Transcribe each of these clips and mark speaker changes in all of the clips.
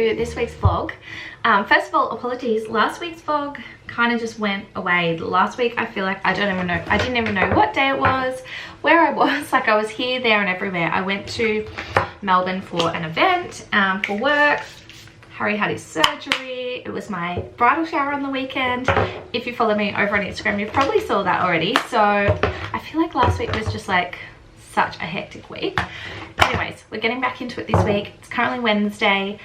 Speaker 1: to this week's vlog. First of all, apologies, last week's vlog kind of just went away. Last week I feel like I didn't even know what day it was, where I was. Like, I was here, there and everywhere. I went to Melbourne for an event, for work. Harry had his surgery. It was my bridal shower on the weekend. If you follow me over on Instagram, you probably saw that already. So I feel like last week was just like such a hectic week. Anyways, we're getting back into it this week. It's currently Wednesday.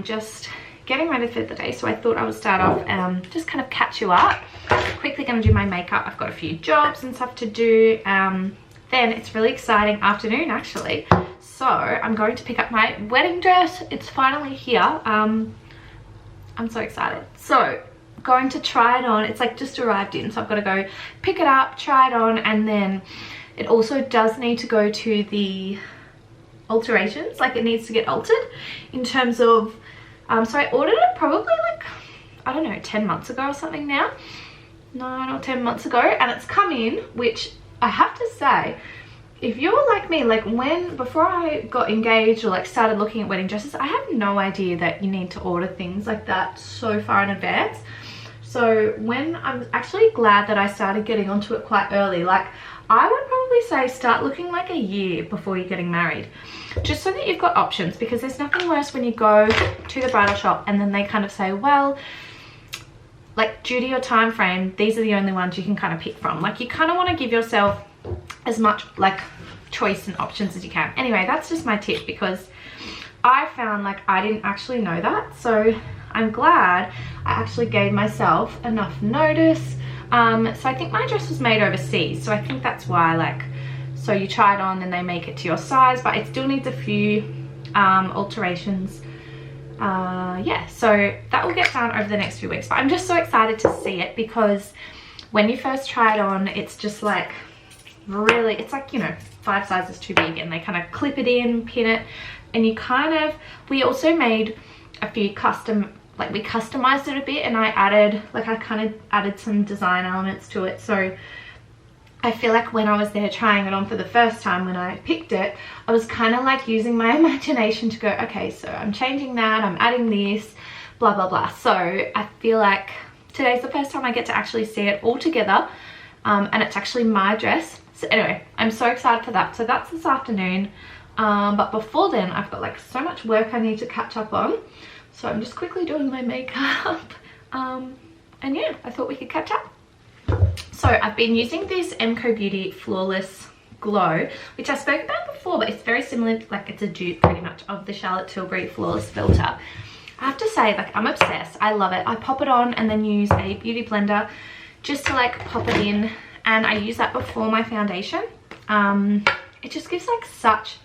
Speaker 1: Just getting ready for the day, so I thought I would start off just kind of catch you up. Quickly gonna do my makeup. I've got a few jobs and stuff to do. Then it's really exciting afternoon actually. So I'm going to pick up my wedding dress. It's finally here. I'm so excited. So going to try it on. It's like just arrived in, so I've got to go pick it up, try it on, and then it also does need to go to the alterations. Like, it needs to get altered in terms of so I ordered it probably like, I don't know, 10 months ago or something now. No, not 10 months ago, and it's come in, which I have to say, if you're like me, like before I got engaged or like started looking at wedding dresses, I had no idea that you need to order things like that so far in advance. So I'm actually glad that I started getting onto it quite early. Like, I would probably say start looking like a year before you're getting married, just so that you've got options, because there's nothing worse when you go to the bridal shop and then they kind of say, well, like, due to your time frame, these are the only ones you can kind of pick from. Like, you kind of want to give yourself as much like choice and options as you can. Anyway, that's just my tip, because I found like I didn't actually know that. So I'm glad I actually gave myself enough notice. So I think my dress was made overseas, so I think that's why, like, so you try it on and they make it to your size, but it still needs a few alterations. Yeah, so that will get done over the next few weeks, but I'm just so excited to see it, because when you first try it on, it's just like really, it's like, you know, 5 sizes too big, and they kind of clip it in, pin it, and you kind of, we also made a few custom, like, we customized it a bit, and I kind of added some design elements to it. So I feel like when I was there trying it on for the first time, when I picked it, I was kind of like using my imagination to go, okay, so I'm changing that, I'm adding this, blah blah blah. So I feel like today's the first time I get to actually see it all together, and it's actually my dress. So anyway, I'm so excited for that. So that's this afternoon, but before then I've got like so much work I need to catch up on, so I'm just quickly doing my makeup. And yeah, I thought we could catch up. So I've been using this MCO Beauty Flawless Glow, which I spoke about before, but it's very similar, like it's a dupe pretty much of the Charlotte Tilbury Flawless Filter. I have to say, like, I'm obsessed. I love it. I pop it on and then use a beauty blender just to like pop it in, and I use that before my foundation. It just gives like such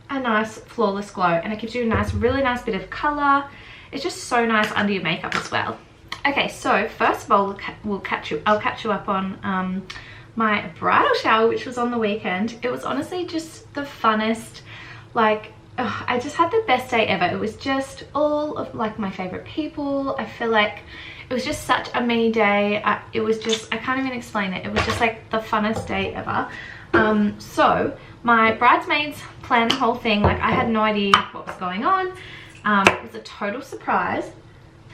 Speaker 1: a nice flawless glow, and it gives you a nice, really nice bit of color. It's just so nice under your makeup as well. Okay, so first of all, I'll catch you up on my bridal shower, which was on the weekend. It was honestly just the funnest, like, I just had the best day ever. It was just all of like my favorite people. I feel like it was just such a me day. It was just, I can't even explain it. It was just like the funnest day ever. So my bridesmaids planned the whole thing. Like, I had no idea what was going on. It was a total surprise.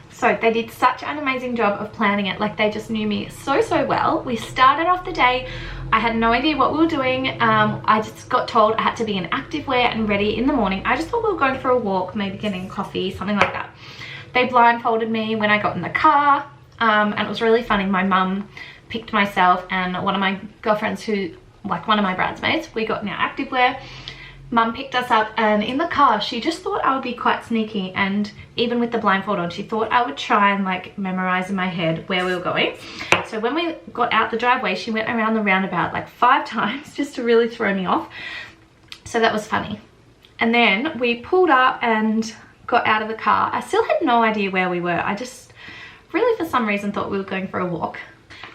Speaker 1: So they did such an amazing job of planning it. Like, they just knew me so well. We started off the day, I had no idea what we were doing. I just got told I had to be in activewear and ready in the morning. I just thought we were going for a walk, maybe getting coffee, something like that. They blindfolded me when I got in the car, and it was really funny. My mum picked myself and one of my girlfriends who, like, one of my bridesmaids, we got in our activewear. Mum picked us up, and in the car she just thought I would be quite sneaky, and even with the blindfold on, she thought I would try and like memorize in my head where we were going. So when we got out the driveway, she went around the roundabout like 5 times just to really throw me off. So that was funny. And then we pulled up and got out of the car. I still had no idea where we were. I just really, for some reason, thought we were going for a walk.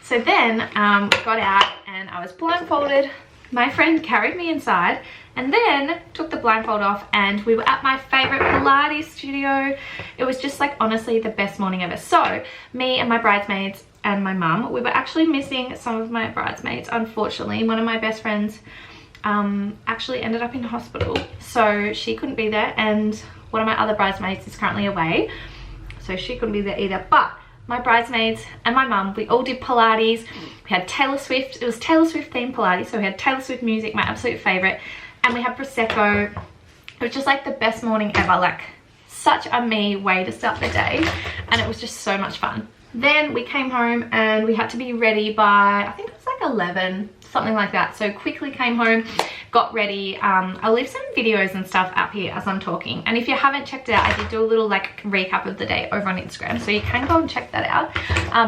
Speaker 1: So then got out and I was blindfolded. My friend carried me inside and then took the blindfold off, and we were at my favorite Pilates studio. It was just like, honestly, the best morning ever. So me and my bridesmaids and my mum, we were actually missing some of my bridesmaids, unfortunately. One of my best friends actually ended up in hospital, so she couldn't be there, and one of my other bridesmaids is currently away, so she couldn't be there either. But my bridesmaids and my mum, we all did Pilates. We had Taylor Swift. It was Taylor Swift themed Pilates, so we had Taylor Swift music, my absolute favorite, and we had Prosecco. It was just like the best morning ever, like such a me way to start the day, and it was just so much fun. Then we came home and we had to be ready by, I think it was like 11, something like that. So quickly came home, got ready. I'll leave some videos and stuff up here as I'm talking. And if you haven't checked it out, I did do a little like recap of the day over on Instagram. So you can go and check that out.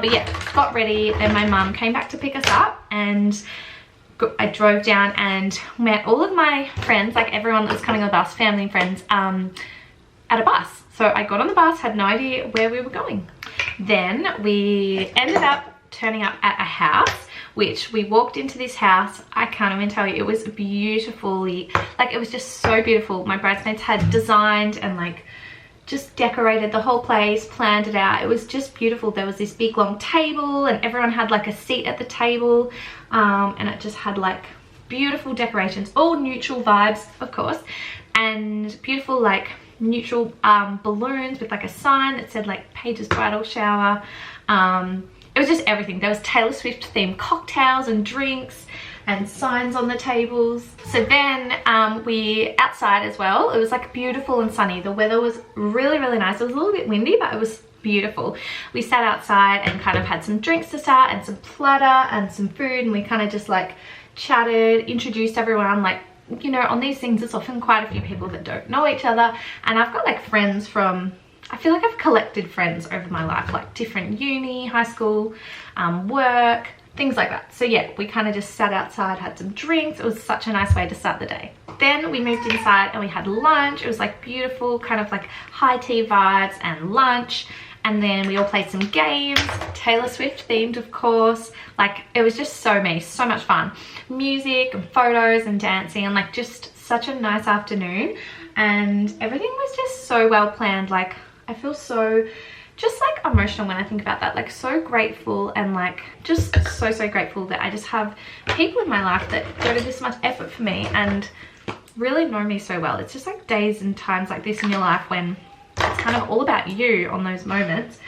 Speaker 1: But yeah, got ready. Then my mum came back to pick us up, and I drove down and met all of my friends, like everyone that was coming on the bus, family and friends, at a bus. So I got on the bus, had no idea where we were going. Then we ended up turning up at a house, which we walked into this house. I can't even tell you, it was beautifully, like it was just so beautiful. My bridesmaids had designed and like just decorated the whole place, planned it out. It was just beautiful. There was this big long table and everyone had like a seat at the table, and it just had like beautiful decorations, all neutral vibes of course, and beautiful like neutral balloons with like a sign that said like Paige's bridal shower. It was just everything. There was Taylor Swift themed cocktails and drinks and signs on the tables. So then we outside as well, it was like beautiful and sunny. The weather was really nice. It was a little bit windy, but it was beautiful. We sat outside and kind of had some drinks to start and some platter and some food, and we kind of just like chatted, introduced everyone. Like, you know, on these things it's often quite a few people that don't know each other, and I've got like friends from, I feel like I've collected friends over my life, like different uni, high school, work, things like that. So yeah, we kind of just sat outside, had some drinks. It was such a nice way to start the day. Then we moved inside and we had lunch. It was like beautiful, kind of like high tea vibes and lunch. And then we all played some games, Taylor Swift themed of course. Like it was just so me, so much fun. Music and photos and dancing, and like just such a nice afternoon. And everything was just so well planned. Like I feel so just like emotional when I think about that, like so grateful, and like just so grateful that I just have people in my life that go to this much effort for me and really know me so well. It's just like days and times like this in your life when it's kind of all about you on those moments,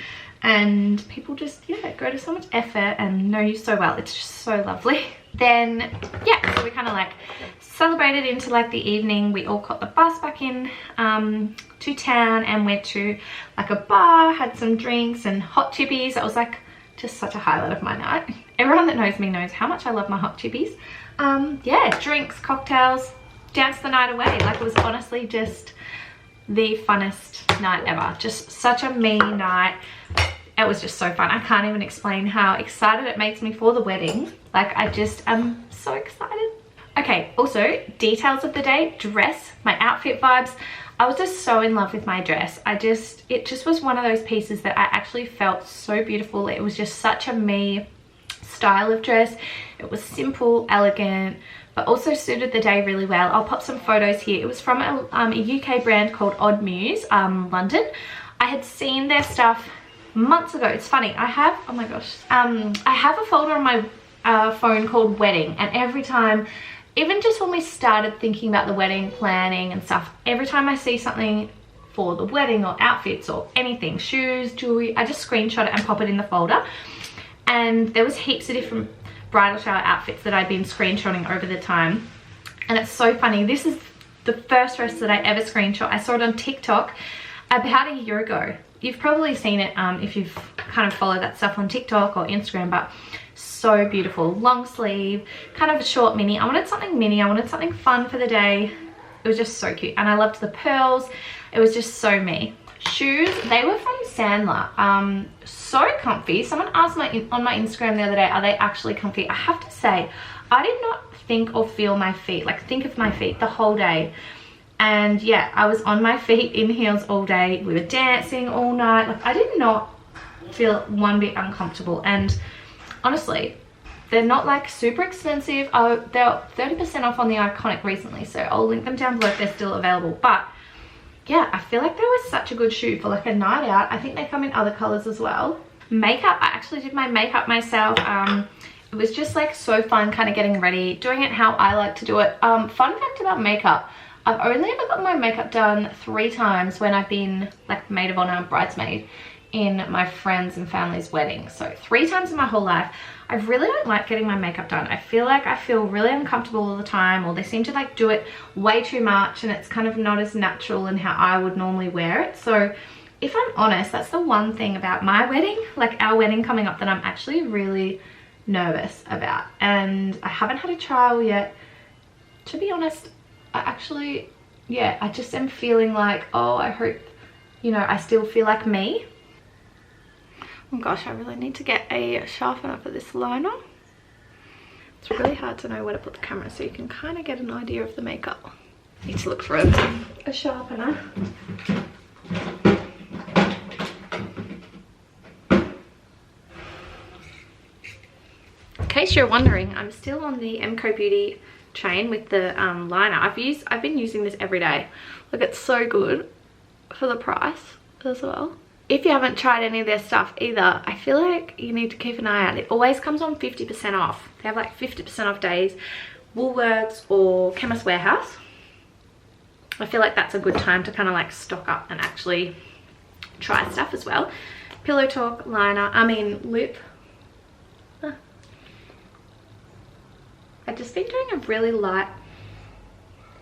Speaker 1: and people just, yeah, go to so much effort and know you so well. It's just so lovely. Then yeah, so we kind of like celebrated into like the evening. We all caught the bus back in to town and went to like a bar, had some drinks and hot chippies. That was like just such a highlight of my night. Everyone that knows me knows how much I love my hot chippies. Yeah, drinks, cocktails, danced the night away. Like it was honestly just the funnest night ever. Just such a me night. It was just so fun. I can't even explain how excited it makes me for the wedding. Like I just am so excited. Okay, also details of the day, dress, my outfit vibes. I was just so in love with my dress. It just was one of those pieces that I actually felt so beautiful. It was just such a me style of dress. It was simple, elegant, but also suited the day really well. I'll pop some photos here. It was from a UK brand called Odd Muse, London. I had seen their stuff months ago. It's funny, I have, oh my gosh, I have a folder on my phone called Wedding, and every time, even just when we started thinking about the wedding planning and stuff, every time I see something for the wedding or outfits or anything, shoes, jewelry, I just screenshot it and pop it in the folder. And there was heaps of different bridal shower outfits that I'd been screenshotting over the time. And it's so funny, this is the first dress that I ever screenshot. I saw it on TikTok about a year ago. You've probably seen it if you've kind of followed that stuff on TikTok or Instagram, but so beautiful. Long sleeve, kind of a short mini. I wanted something mini, I wanted something fun for the day. It was just so cute, and I loved the pearls. It was just so me. Shoes, they were from Sandler. So comfy. Someone asked on my Instagram the other day, are they actually comfy? I have to say, I did not think or feel my feet, like think of my feet the whole day. And yeah, I was on my feet in heels all day. We were dancing all night. Like I did not feel one bit uncomfortable. And honestly, they're not like super expensive. Oh, they're 30% off on the Iconic recently, so I'll link them down below if they're still available. But yeah, I feel like they were such a good shoe for like a night out. I think they come in other colors as well. Makeup, I actually did my makeup myself. It was just like so fun kind of getting ready, doing it how I like to do it. Fun fact about makeup, I've only ever got my makeup done 3 times when I've been like maid of honor, bridesmaid in my friends and family's wedding. So 3 times in my whole life. I really don't like getting my makeup done. I feel like I feel really uncomfortable all the time, or they seem to like do it way too much and it's kind of not as natural in how I would normally wear it. So if I'm honest, that's the one thing about my wedding, like our wedding coming up, that I'm actually really nervous about. And I haven't had a trial yet. To be honest, I actually, yeah, I just am feeling like, oh, I hope, you know, I still feel like me. Oh gosh, I really need to get a sharpener for this liner. It's really hard to know where to put the camera so you can kind of get an idea of the makeup. Need to look for a sharpener. In case you're wondering, I'm still on the MCO Beauty train with the liner. I've been using this every day. Look, it's so good for the price as well. If you haven't tried any of their stuff either, I feel like you need to keep an eye out. It always comes on 50% off. They have like 50% off days. Woolworths or Chemist Warehouse. I feel like that's a good time to kind of like stock up and actually try stuff as well. Pillow Talk liner, lip. I've just been doing a really light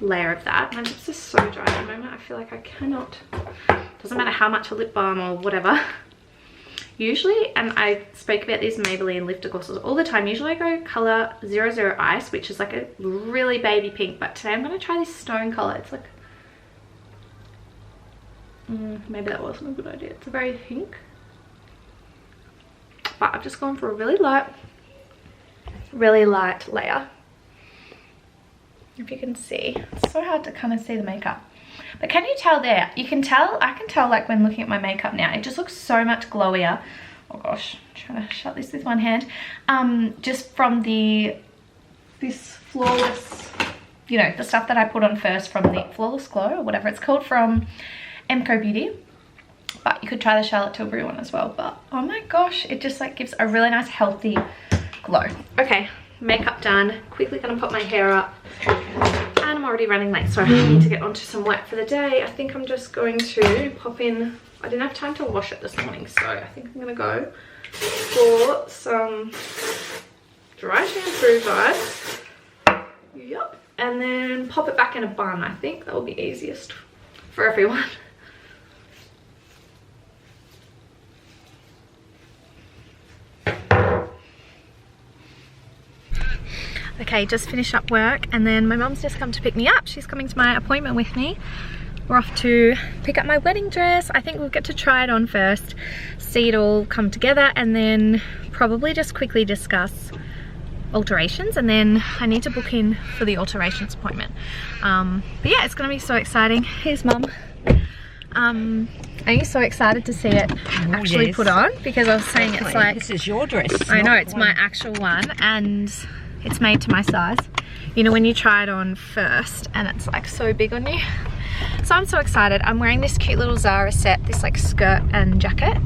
Speaker 1: layer of that. My lips are so dry at the moment. I feel like I cannot, doesn't matter how much a lip balm or whatever. Usually, and I spoke about these Maybelline lifter glosses all the time, usually I go colour 00 Ice, which is like a really baby pink, but today I'm going to try this stone colour. It's like, maybe that wasn't a good idea. It's a very pink. But I've just gone for a really light layer. If you can see, it's so hard to kind of see the makeup, but can you tell there? You can tell, I can tell like when looking at my makeup now, it just looks so much glowier. Oh gosh, I'm trying to shut this with one hand. Just from this flawless, you know, the stuff that I put on first from the Flawless Glow or whatever it's called from MCO Beauty. But you could try the Charlotte Tilbury one as well. But oh my gosh, it just like gives a really nice healthy glow. Okay, makeup done. Quickly gonna put my hair up. And I'm already running late, so I need to get onto some work for the day. I think I'm just going to pop in. I didn't have time to wash it this morning, so I think I'm gonna go for some dry shampoo vibes. Yup. And then pop it back in a bun. I think that will be easiest for everyone. Okay, just finished up work and then my mum's just come to pick me up. She's coming to my appointment with me. We're off to pick up my wedding dress. I think we'll get to try it on first, see it all come together, and then probably just quickly discuss alterations, and then I need to book in for the alterations appointment. But yeah, it's gonna be so exciting. Here's Mum. Are you so excited to see it actually put on? Because I was saying definitely. It's like,
Speaker 2: this is your dress.
Speaker 1: I know, it's my actual one and it's made to my size. You know, when you try it on first and it's like so big on you. So I'm so excited. I'm wearing this cute little Zara set, this like skirt and jacket.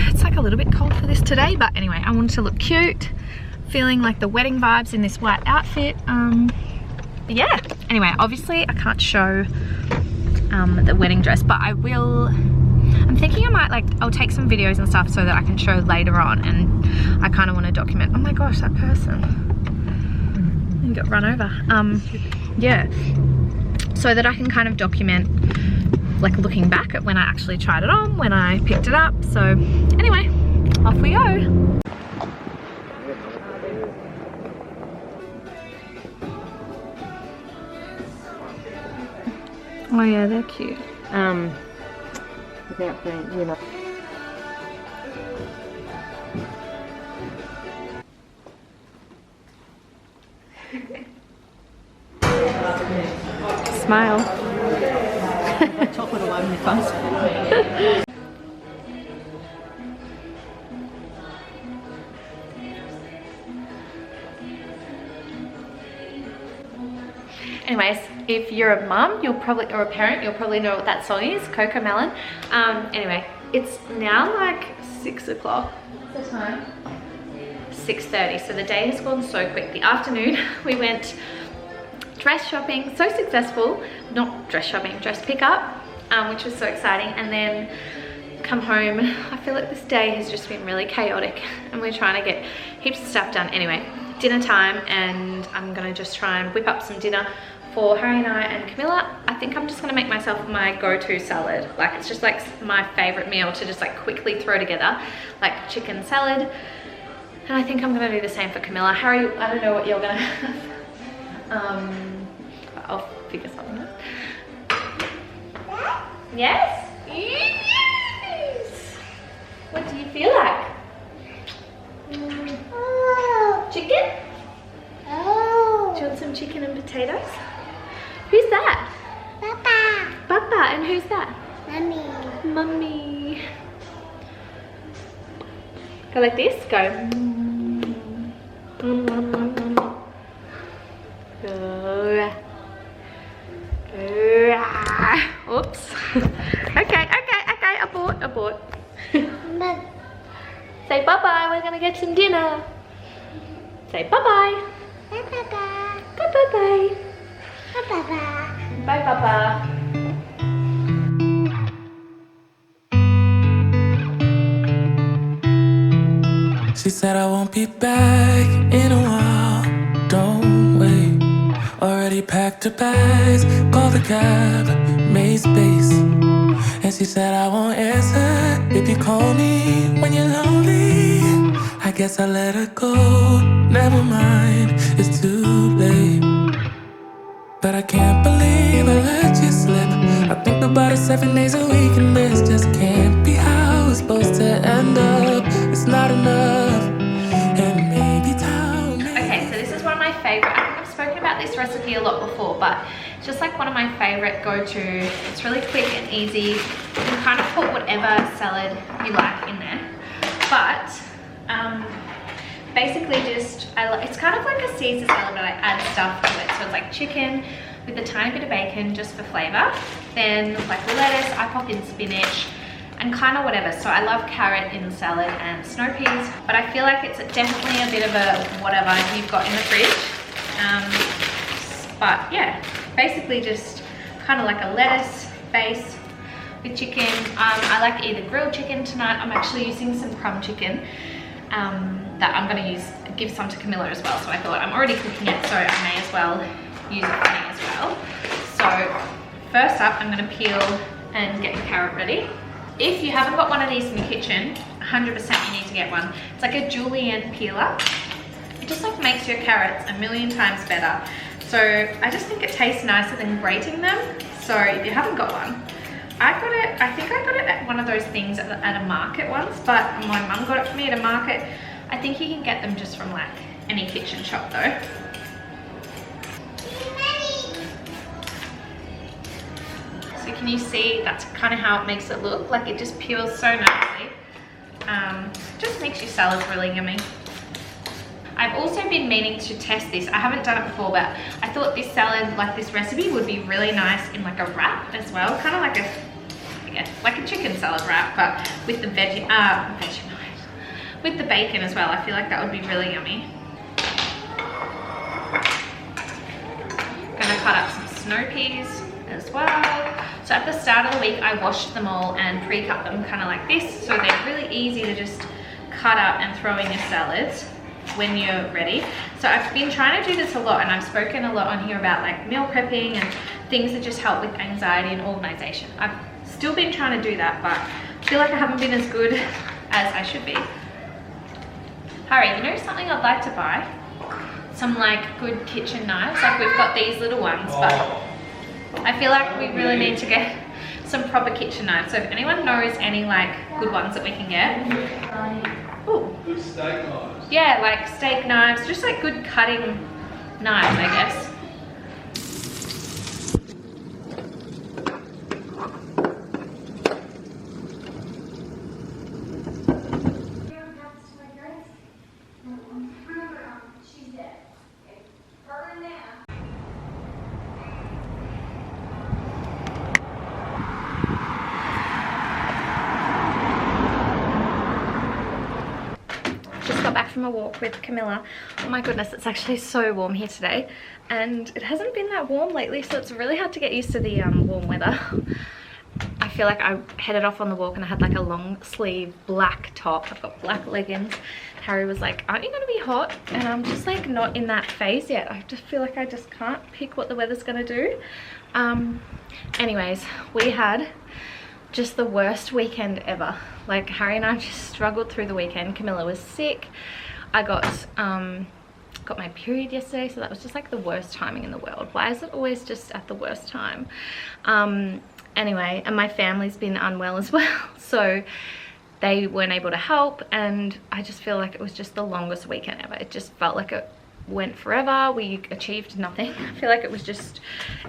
Speaker 1: It's like a little bit cold for this today, but anyway, I wanted to look cute, feeling like the wedding vibes in this white outfit. But yeah, anyway, obviously I can't show the wedding dress, but I will. I'm thinking I might I'll take some videos and stuff so that I can show later on, and I kind of want to document. Oh my gosh, that person and got run over. Yeah, so that I can kind of document like looking back at when I actually tried it on, when I picked it up. So anyway, off we go. Oh yeah, they're cute.
Speaker 2: Without being, you know.
Speaker 1: Smile.
Speaker 2: Chocolate all over your face.
Speaker 1: Anyways, if you're a mum, or a parent, you'll probably know what that song is, Coco Melon. Anyway, it's now like 6 o'clock. What's the time? 6:30, so the day has gone so quick. The afternoon, we went dress shopping, so successful. Not dress shopping, dress pickup, which was so exciting. And then come home. I feel like this day has just been really chaotic and we're trying to get heaps of stuff done. Anyway, dinner time, and I'm gonna just try and whip up some dinner for Harry and I and Camilla. I think I'm just gonna make myself my go-to salad. Like, it's just like my favorite meal to just like quickly throw together, like chicken salad. And I think I'm gonna do the same for Camilla. Harry, I don't know what you're gonna have. I'll figure something out. Yes? Yes! What do you feel like? Chicken? Do you want some chicken and potatoes? Who's that?
Speaker 3: Papa.
Speaker 1: Papa, and who's that?
Speaker 3: Mommy.
Speaker 1: Mummy. Go like this, go. Oops. Okay, abort. Say bye-bye, we're gonna get some dinner. Say bye-bye.
Speaker 3: Bye-bye.
Speaker 1: Bye-bye.
Speaker 3: Bye-bye.
Speaker 1: Bye, Papa.
Speaker 4: She said I won't be back in a while, don't wait. Already packed her bags, called a cab, made space. And she said I won't answer if you call me when you're lonely. I guess I let her go, never mind, it's too late. But I can't believe I let you slip. I think about it 7 days a week, and this just can't be how it's supposed to end up. It's not enough, and maybe time.
Speaker 1: Okay, so this is one of my favorite. I think I've spoken about this recipe a lot before, but it's just like one of my favorite go-to. It's really quick and easy. You can kind of put whatever salad you like in there, but basically just it's kind of like a Caesar salad, but I add stuff to it. So it's like chicken with a tiny bit of bacon just for flavor, then like lettuce, I pop in spinach and kind of whatever. So I love carrot in the salad and snow peas, but I feel like it's definitely a bit of a whatever you've got in the fridge. But yeah, basically just kind of like a lettuce base with chicken. I like either grilled chicken tonight. I'm actually using some crumb chicken that I'm going to give some to Camilla as well. So I thought I'm already cooking it, so I may as well use it for me as well. So first up, I'm going to peel and get the carrot ready. If you haven't got one of these in your kitchen, 100% you need to get one. It's like a julienne peeler. It just like makes your carrots a million times better. So I just think it tastes nicer than grating them. So if you haven't got one, I think I got it at one of those things at a market once, but my mum got it for me at a market. I think you can get them just from like any kitchen shop though. So can you see that's kind of how it makes it look? Like it just peels so nicely. Just makes your salad really yummy. I've also been meaning to test this. I haven't done it before, but I thought this salad, like this recipe, would be really nice in like a wrap as well. Kind of like like a chicken salad wrap, but with the with the bacon as well. I feel like that would be really yummy. Gonna cut up some snow peas as well. So at the start of the week, I washed them all and pre-cut them kind of like this. So they're really easy to just cut up and throw in your salads when you're ready. So I've been trying to do this a lot, and I've spoken a lot on here about like meal prepping and things that just help with anxiety and organization. I've still been trying to do that, but I feel like I haven't been as good as I should be. Harry, you know something I'd like to buy? Some like good kitchen knives. Like we've got these little ones, but I feel like we really need to get some proper kitchen knives. So if anyone knows any like good ones that we can get. Ooh.
Speaker 5: Good steak knives.
Speaker 1: Yeah, like steak knives, just like good cutting knives, I guess. got back from a walk with Camilla. Oh my goodness, it's actually so warm here today. And it hasn't been that warm lately, so it's really hard to get used to the warm weather. I feel like I headed off on the walk and I had like a long sleeve black top. I've got black leggings. Harry was like, aren't you going to be hot? And I'm just like not in that phase yet. I just feel like I just can't pick what the weather's going to do. Anyways, we had just the worst weekend ever. Like Harry and I just struggled through the weekend. Camilla was sick. I got my period yesterday, so that was just like the worst timing in the world. Why is it always just at the worst time? Anyway, and my family's been unwell as well, so they weren't able to help, and I just feel like it was just the longest weekend ever. It just felt like it went forever. We achieved nothing. I feel like it was just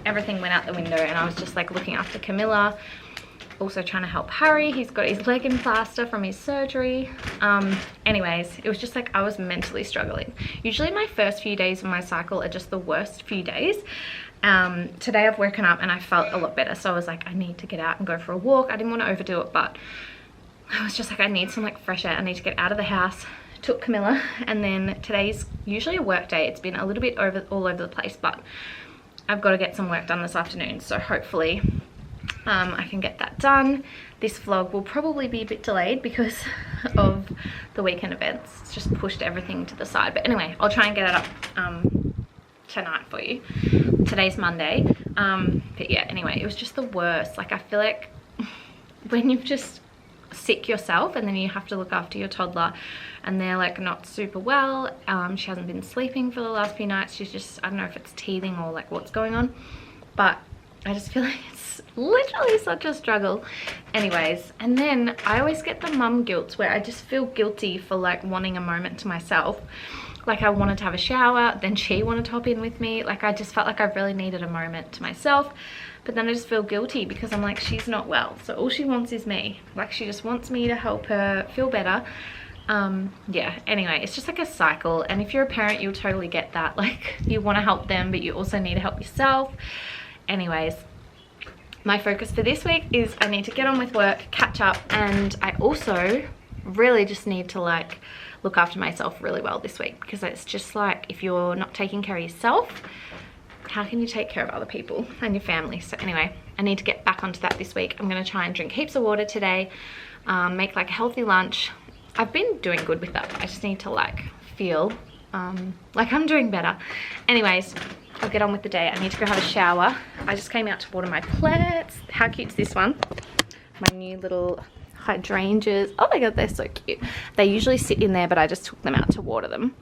Speaker 1: everything went out the window, and I was just like looking after Camilla, also trying to help Harry. He's got his leg in plaster from his surgery. Anyways, it was just like I was mentally struggling. Usually my first few days of my cycle are just the worst few days. Today I've woken up and I felt a lot better, so I was like, I need to get out and go for a walk. I didn't want to overdo it, but I was just like, I need some like fresh air. I need to get out of the house. Took Camilla, and then today's usually a work day. It's been a little bit all over the place, but I've got to get some work done this afternoon, so hopefully I can get that done. This vlog will probably be a bit delayed because of the weekend events. It's just pushed everything to the side, but anyway, I'll try and get it up tonight for you. Today's Monday, but yeah, anyway, it was just the worst. Like I feel like when you've just sick yourself and then you have to look after your toddler and they're like not super well, she hasn't been sleeping for the last few nights. She's just, I don't know if it's teething or like what's going on, but I just feel like it's literally such a struggle. Anyways, and then I always get the mum guilt where I just feel guilty for like wanting a moment to myself. Like I wanted to have a shower, then she wanted to hop in with me. Like I just felt like I really needed a moment to myself, but then I just feel guilty because I'm like, she's not well, so all she wants is me. Like she just wants me to help her feel better. Yeah, anyway, it's just like a cycle, and if you're a parent, you'll totally get that. Like you want to help them, but you also need to help yourself. Anyways, my focus for this week is I need to get on with work, catch up, and I also really just need to like look after myself really well this week, because it's just like if you're not taking care of yourself, how can you take care of other people and your family? So anyway, I need to get back onto that this week. I'm going to try and drink heaps of water today, make like a healthy lunch. I've been doing good with that. I just need to like feel like I'm doing better. Anyways, I'll get on with the day. I need to go have a shower. I just came out to water my plants. How cute's this one? My new little hydrangeas. Oh my god, they're so cute. They usually sit in there, but I just took them out to water them.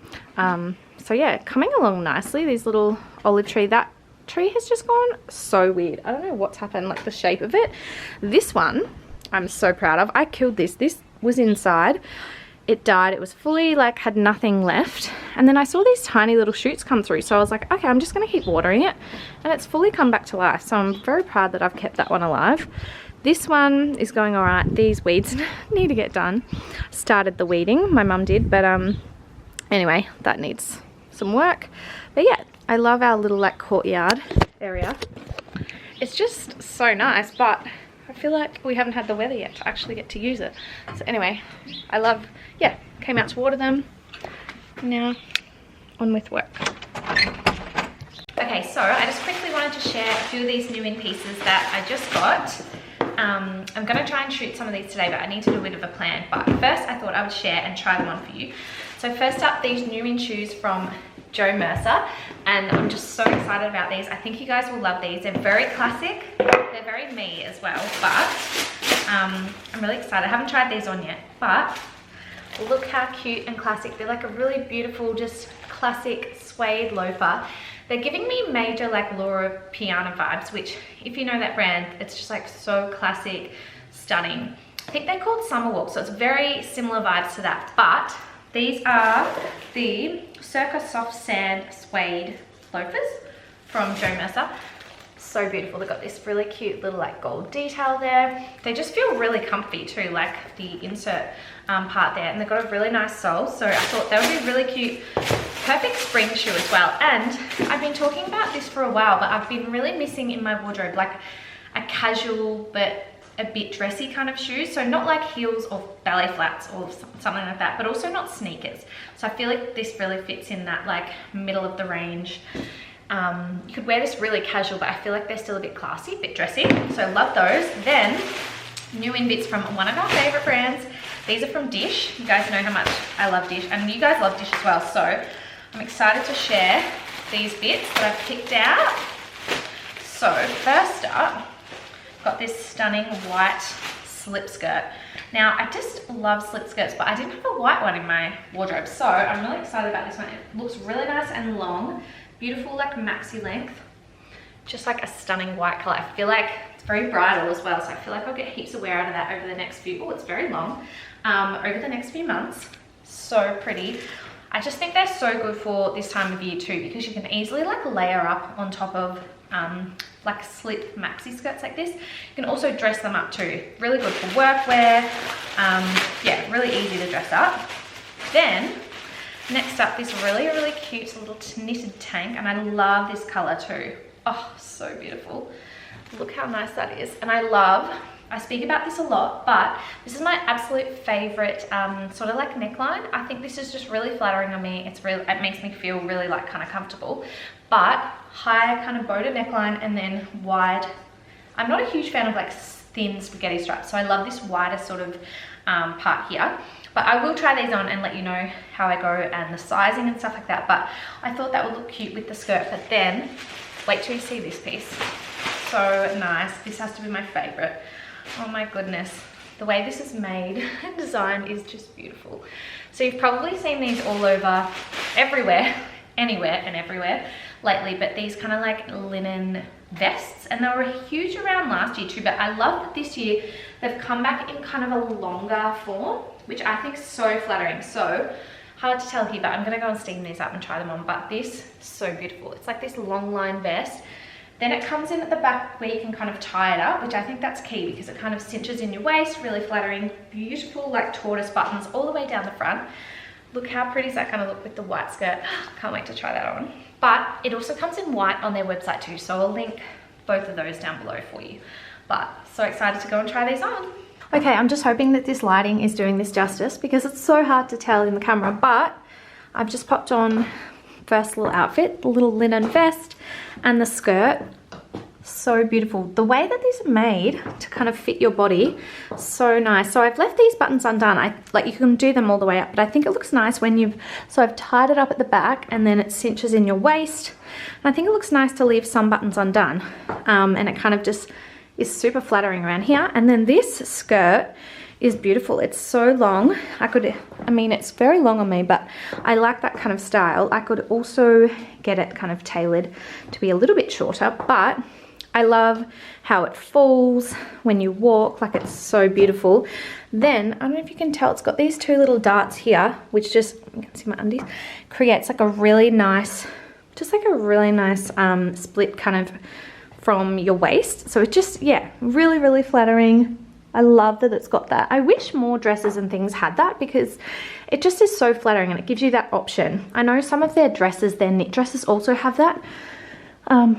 Speaker 1: So yeah, coming along nicely. These little olive tree, that tree has just gone so weird. I don't know what's happened, like the shape of it. This one I'm so proud of. I killed this. This was inside. It died. It was fully like had nothing left, and then I saw these tiny little shoots come through, so I was like, okay, I'm just gonna keep watering it, and it's fully come back to life. So I'm very proud that I've kept that one alive. This one is going all right. These weeds need to get done. Started the weeding, my mum did, but anyway, that needs some work. But yeah, I love our little like courtyard area. It's just so nice, but I feel like we haven't had the weather yet to actually get to use it. So anyway, I love, yeah, came out to water them. Now on with work. Okay, so I just quickly wanted to share a few of these new in pieces that I just got. I'm going to try and shoot some of these today, but I need to do a bit of a plan. But first I thought I would share and try them on for you. So first up, these new in shoes from Joe Mercer, and I'm just so excited about these. I think you guys will love these. They're very classic. They're very me as well, but I'm really excited. I haven't tried these on yet, but look how cute and classic. They're like a really beautiful, just classic suede loafer. They're giving me major like Laura Piana vibes, which if you know that brand, it's just like so classic, stunning. I think they're called Summer Walk, so it's very similar vibes to that, but these are the Circa Soft Sand Suede loafers from Joe Mercer. So beautiful. They've got this really cute little like gold detail there. They just feel really comfy too, like the insert part there, and they've got a really nice sole, so I thought that would be really cute. Perfect spring shoe as well. And I've been talking about this for a while, but I've been really missing in my wardrobe like a casual but a bit dressy kind of shoes. So not like heels or ballet flats or something like that, but also not sneakers. So I feel like this really fits in that like middle of the range. You could wear this really casual, but I feel like they're still a bit classy, a bit dressy. So I love those. Then new in bits from one of our favorite brands. These are from DISSH. You guys know how much I love DISSH, and you guys love DISSH as well. So I'm excited to share these bits that I've picked out. So first up, got this stunning white slip skirt. Now I just love slip skirts, but I didn't have a white one in my wardrobe, so I'm really excited about this one. It looks really nice and long, beautiful like maxi length, just like a stunning white color. I feel like it's very bridal as well, so I feel like I'll get heaps of wear out of that over the next few, oh, it's very long, over the next few months. So pretty. I just think they're so good for this time of year too, because you can easily like layer up on top of like slip maxi skirts like this. You can also dress them up too. Really good for workwear. Yeah, really easy to dress up. Then next up, this really cute little knitted tank, and I love this color too. Oh, so beautiful. Look how nice that is. And I speak about this a lot, but this is my absolute favorite sort of like neckline. I think this is just really flattering on me. It makes me feel really like kind of comfortable. But high kind of boated neckline and then wide. I'm not a huge fan of like thin spaghetti stripes, so I love this wider sort of part here. But I will try these on and let you know how I go and the sizing and stuff like that. But I thought that would look cute with the skirt. But then, wait till you see this piece. So nice. This has to be my favorite. Oh my goodness. The way this is made and designed is just beautiful. So you've probably seen these all over, everywhere, anywhere and everywhere lately, but these kind of like linen vests, and they were huge around last year too, but I love that this year they've come back in kind of a longer form, which I think is so flattering. So hard to tell here, but I'm gonna go and steam these up and try them on. But this is so beautiful. It's like this long line vest. Then it comes in at the back where you can kind of tie it up, which I think that's key because it kind of cinches in your waist, really flattering, beautiful like tortoise buttons all the way down the front. Look how pretty is that gonna look with the white skirt. Can't wait to try that on. But it also comes in white on their website too, so I'll link both of those down below for you. But so excited to go and try these on. Okay, I'm just hoping that this lighting is doing this justice because it's so hard to tell in the camera, but I've just popped on first little outfit, the little linen vest and the skirt. So beautiful. The way that these are made to kind of fit your body, so nice. So I've left these buttons undone. Like you can do them all the way up, but I think it looks nice when so I've tied it up at the back and then it cinches in your waist. And I think it looks nice to leave some buttons undone. And it kind of just is super flattering around here. And then this skirt is beautiful. It's so long. I mean, it's very long on me, but I like that kind of style. I could also get it kind of tailored to be a little bit shorter, but I love how it falls when you walk, like it's so beautiful. Then, I don't know if you can tell, it's got these two little darts here, which just, you can see my undies, creates like a really nice, just like a really nice split kind of from your waist. So it just, yeah, really flattering. I love that it's got that. I wish more dresses and things had that because it just is so flattering and it gives you that option. I know some of their dresses, their knit dresses also have that.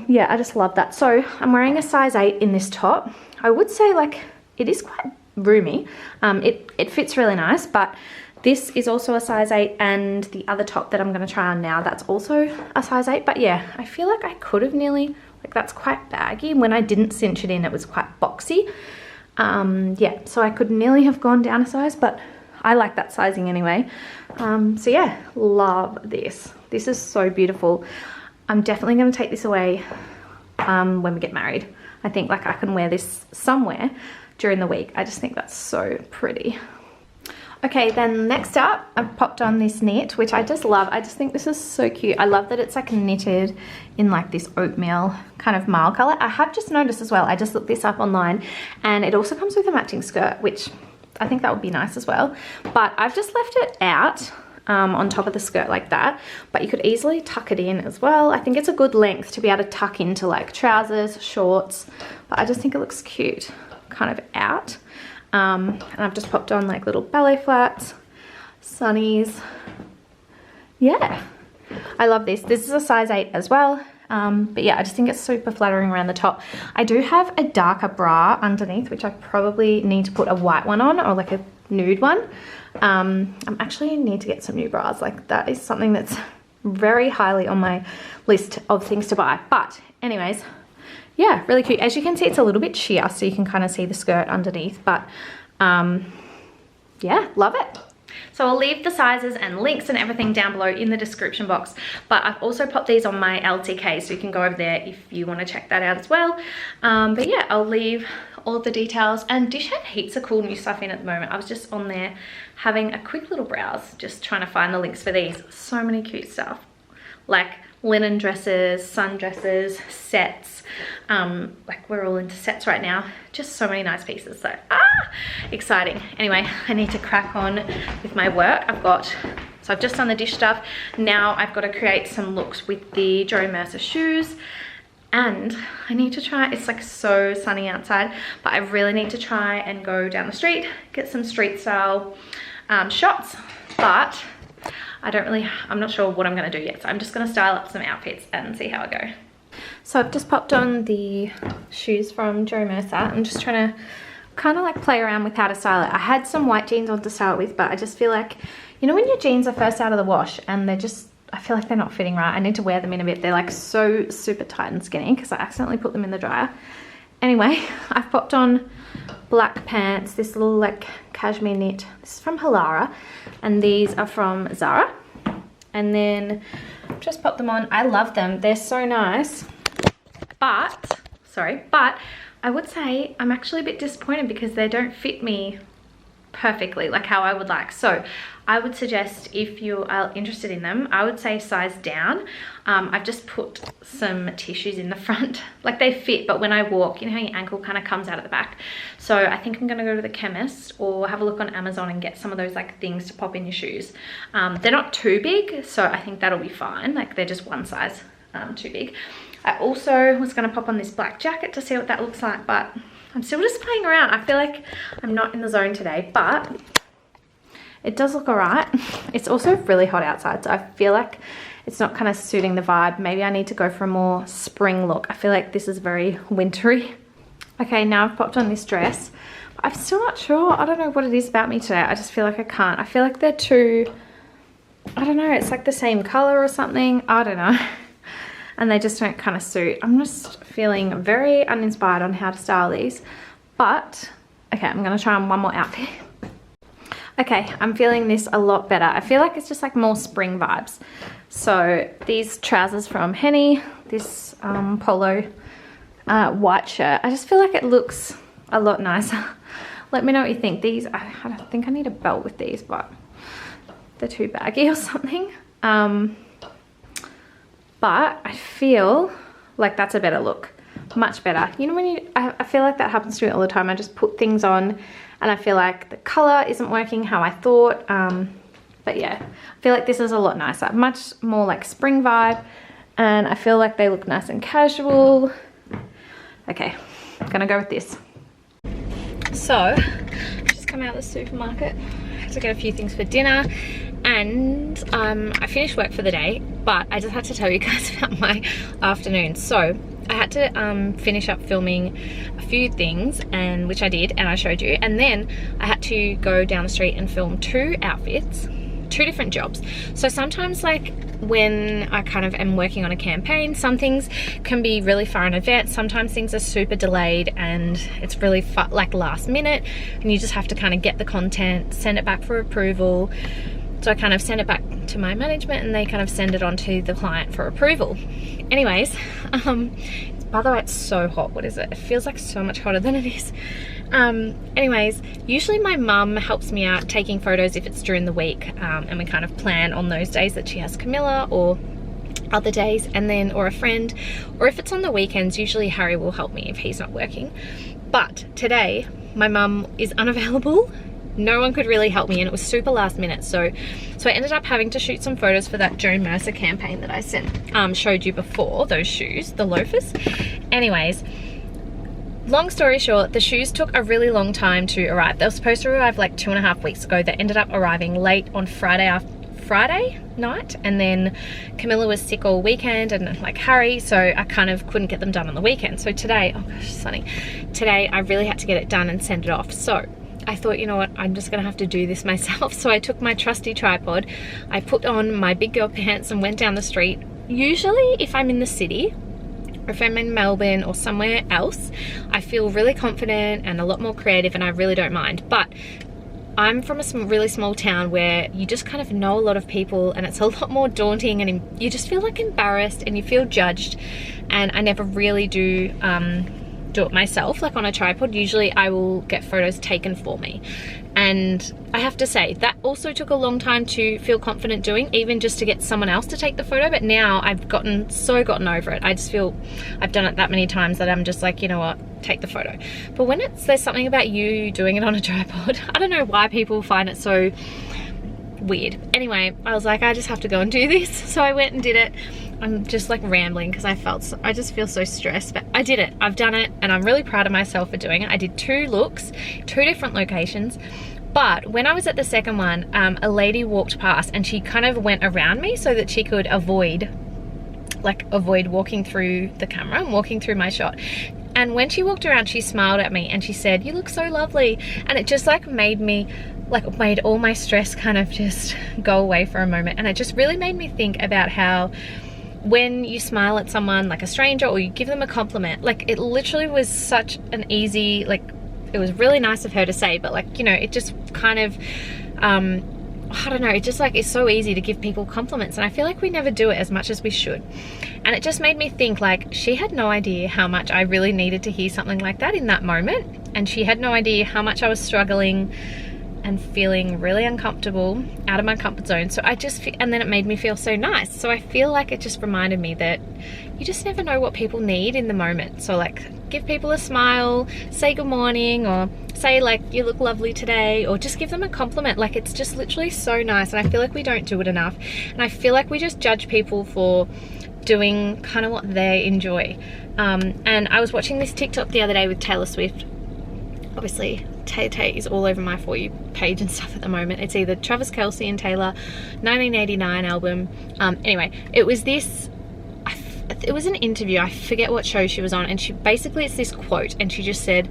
Speaker 1: Yeah, I just love that. So I'm wearing a size 8 in this top. I would say like it is quite roomy. It fits really nice, but this is also a size 8, and the other top that I'm going to try on now, that's also a size 8. But yeah, I feel like I could have nearly, like that's quite baggy. When I didn't cinch it in, it was quite boxy. Yeah, so I could nearly have gone down a size, but I like that sizing anyway. So yeah, love this. This is so beautiful. I'm definitely going to take this away when we get married. I think like I can wear this somewhere during the week. I just think that's so pretty. Okay, then next up, I've popped on this knit, which I just love. I just think this is so cute. I love that it's like knitted in like this oatmeal kind of marl color. I have just noticed as well, I just looked this up online, and it also comes with a matching skirt, which I think that would be nice as well. But I've just left it out on top of the skirt like that, but you could easily tuck it in as well. I think it's a good length to be able to tuck into like trousers, shorts, but I just think it looks cute kind of out. And I've just popped on like little ballet flats, sunnies. Yeah, I love this. This is a size 8 as well. But yeah, I just think it's super flattering around the top. I do have a darker bra underneath, which I probably need to put a white one on, or like a nude one. I'm actually need to get some new bras. Like that is something that's very highly on my list of things to buy. But anyways, yeah, really cute. As you can see, it's a little bit sheer, so you can kind of see the skirt underneath, but yeah, love it. So I'll leave the sizes and links and everything down below in the description box, but I've also popped these on my LTK, so you can go over there if you want to check that out as well. But yeah, I'll leave all of the details, and DISSH had heaps of cool new stuff in at the moment. I was just on there having a quick little browse, just trying to find the links for these. So many cute stuff, like linen dresses, sundresses, sets. Like we're all into sets right now. Just so many nice pieces, so exciting. Anyway, I need to crack on with my work. So I've just done the DISSH stuff. Now I've got to create some looks with the Joe Mercer shoes, and I need to try, it's like so sunny outside, but I really need to try and go down the street, get some street style shots, but I'm not sure what I'm going to do yet, so I'm just going to style up some outfits and see how I go. So I've just popped on the shoes from Joe Mercer. I'm just trying to kind of like play around with how to style it. I had some white jeans on to start with, but I just feel like, you know when your jeans are first out of the wash and they're just, I feel like they're not fitting right. I need to wear them in a bit. They're like so super tight and skinny because I accidentally put them in the dryer. Anyway, I've popped on black pants, this little like cashmere knit. This is from Halara, and these are from Zara. And then just pop them on. I love them. They're so nice. But I would say I'm actually a bit disappointed because they don't fit me perfectly like how I would like. So I would suggest, if you are interested in them, I would say size down. I've just put some tissues in the front. Like they fit, but when I walk, you know how your ankle kind of comes out at the back. So I think I'm gonna go to the chemist or have a look on Amazon and get some of those like things to pop in your shoes. They're not too big, so I think that'll be fine. Like they're just one size too big. I also was gonna pop on this black jacket to see what that looks like, but I'm still just playing around. I feel like I'm not in the zone today, but it does look alright. It's also really hot outside, so I feel like it's not kind of suiting the vibe. Maybe I need to go for a more spring look. I feel like this is very wintry. Okay, now I've popped on this dress. I'm still not sure. I don't know what it is about me today. I just feel like I can't. I feel like they're too, I don't know, it's like the same color or something. I don't know. And they just don't kind of suit. I'm just feeling very uninspired on how to style these. But, okay, I'm gonna try on one more outfit. Okay, I'm feeling this a lot better. I feel like it's just like more spring vibes. So these trousers from Henny, this polo white shirt, I just feel like it looks a lot nicer. Let me know what you think. These, I don't think I need a belt with these, but they're too baggy or something. But I feel like that's a better look, much better. You know when I feel like that happens to me all the time. I just put things on and I feel like the color isn't working how I thought. But yeah, I feel like this is a lot nicer, much more like spring vibe. And I feel like they look nice and casual. Okay, I'm gonna go with this. So, just come out of the supermarket. I had to get a few things for dinner. And I finished work for the day, but I just had to tell you guys about my afternoon. So I had to finish up filming a few things, and which I did, and I showed you. And then I had to go down the street and film 2 outfits, 2 different jobs. So sometimes, like when I kind of am working on a campaign, some things can be really far in advance. Sometimes things are super delayed and it's really like last minute, and you just have to kind of get the content, send it back for approval. So I kind of send it back to my management and they kind of send it on to the client for approval. Anyways, by the way, it's so hot. What is it? It feels like so much hotter than it is. Anyways, usually my mum helps me out taking photos if it's during the week, and we kind of plan on those days that she has Camilla or other days, and then, or a friend, or if it's on the weekends, usually Harry will help me if he's not working. But today, my mum is unavailable. No one could really help me and it was super last minute, so I ended up having to shoot some photos for that Joe Mercer campaign that I showed you before, those shoes, the loafers. Anyways, long story short, the shoes took a really long time to arrive. They were supposed to arrive like 2.5 weeks ago. They ended up arriving late on Friday Friday night, and then Camilla was sick all weekend, and like Harry, so I kind of couldn't get them done on the weekend. So today, oh gosh, sunny. Today I really had to get it done and send it off. So I thought, you know what, I'm just gonna have to do this myself. So I took my trusty tripod, I put on my big girl pants and went down the street. Usually if I'm in the city, or if I'm in Melbourne or somewhere else, I feel really confident and a lot more creative, and I really don't mind. But I'm from a really small town where you just kind of know a lot of people, and it's a lot more daunting, and you just feel like embarrassed and you feel judged. And I never really do it myself, like on a tripod. Usually I will get photos taken for me, and I have to say that also took a long time to feel confident doing, even just to get someone else to take the photo. But now I've gotten over it. I just feel I've done it that many times that I'm just like, you know what, take the photo. But when there's something about you doing it on a tripod, I don't know why people find it so weird. Anyway, I was like, I just have to go and do this. So I went and did it. I'm just like rambling because I just feel so stressed, but I did it. I've done it, and I'm really proud of myself for doing it. I did 2 looks, 2 different locations. But when I was at the second one, a lady walked past, and she kind of went around me so that she could avoid walking through the camera and walking through my shot. And when she walked around, she smiled at me and she said, "You look so lovely." And it just like made all my stress kind of just go away for a moment. And it just really made me think about how when you smile at someone, like a stranger, or you give them a compliment, like it literally was such an easy, like it was really nice of her to say, but like, you know, it just kind of I don't know, it just like it's so easy to give people compliments, and I feel like we never do it as much as we should. And it just made me think, like, she had no idea how much I really needed to hear something like that in that moment, and she had no idea how much I was struggling and feeling really uncomfortable, out of my comfort zone. So and then it made me feel so nice. So I feel like it just reminded me that you just never know what people need in the moment. So like, give people a smile, say good morning, or say like, you look lovely today, or just give them a compliment. Like, it's just literally so nice, and I feel like we don't do it enough. And I feel like we just judge people for doing kind of what they enjoy. And I was watching this TikTok the other day with Taylor Swift. Obviously Tay is all over my For You page and stuff at the moment. It's either Travis Kelce and Taylor 1989 album. Anyway, it was an interview, I forget what show she was on, and it's this quote, and she just said,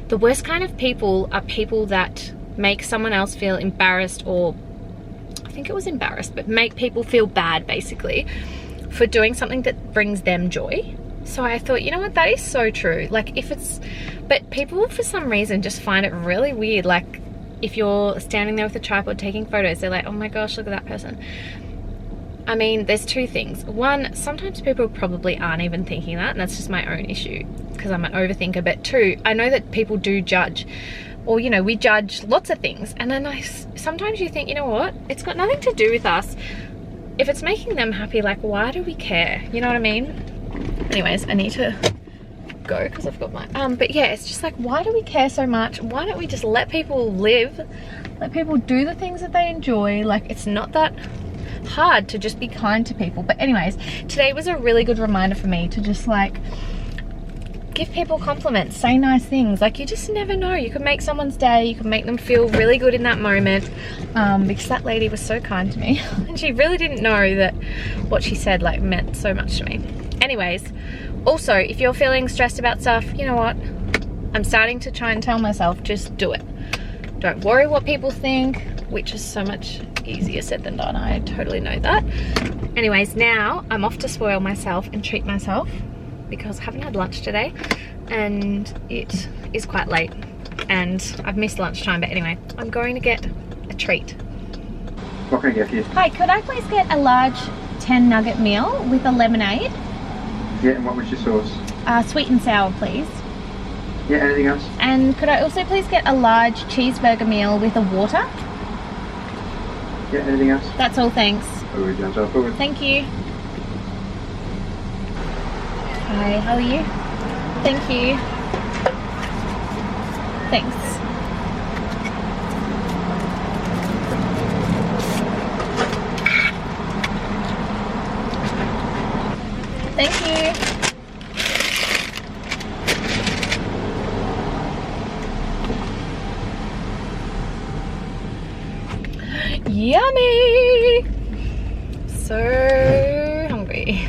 Speaker 1: the worst kind of people are people that make someone else feel embarrassed, or I think it was embarrassed, but make people feel bad basically for doing something that brings them joy. So I thought, you know what, that is so true. Like, but people for some reason just find it really weird. Like, if you're standing there with a tripod taking photos, they're like, oh my gosh, look at that person. I mean, there's 2 things. One, sometimes people probably aren't even thinking that, and that's just my own issue because I'm an overthinker. But 2, I know that people do judge, or, you know, we judge lots of things. And then sometimes you think, you know what, it's got nothing to do with us. If it's making them happy, like, why do we care? You know what I mean? Anyways, I need to go because I've got my but yeah, it's just like, why do we care so much? Why don't we just let people live, let people do the things that they enjoy? Like, it's not that hard to just be kind to people. But anyways, today was a really good reminder for me to just like give people compliments, say nice things. Like, you just never know, you could make someone's day, you could make them feel really good in that moment. Because that lady was so kind to me and she really didn't know that what she said like meant so much to me. Anyways, also, if you're feeling stressed about stuff, you know what, I'm starting to try and tell myself, just do it. Don't worry what people think, which is so much easier said than done. I totally know that. Anyways, now I'm off to spoil myself and treat myself because I haven't had lunch today and it is quite late and I've missed lunchtime. But anyway, I'm going to get a treat.
Speaker 5: What can I get for you?
Speaker 1: Hi, could I please get a large 10 nugget meal with a lemonade?
Speaker 5: Yeah, and what was your sauce?
Speaker 1: Sweet and sour, please.
Speaker 5: Yeah, anything else?
Speaker 1: And could I also please get a large cheeseburger meal with a water?
Speaker 5: Yeah, anything else?
Speaker 1: That's all, thanks.
Speaker 5: Forward, John, forward.
Speaker 1: Thank you. Hi, how are you? Thank you. Thanks. Thank you. Yummy! so hungry.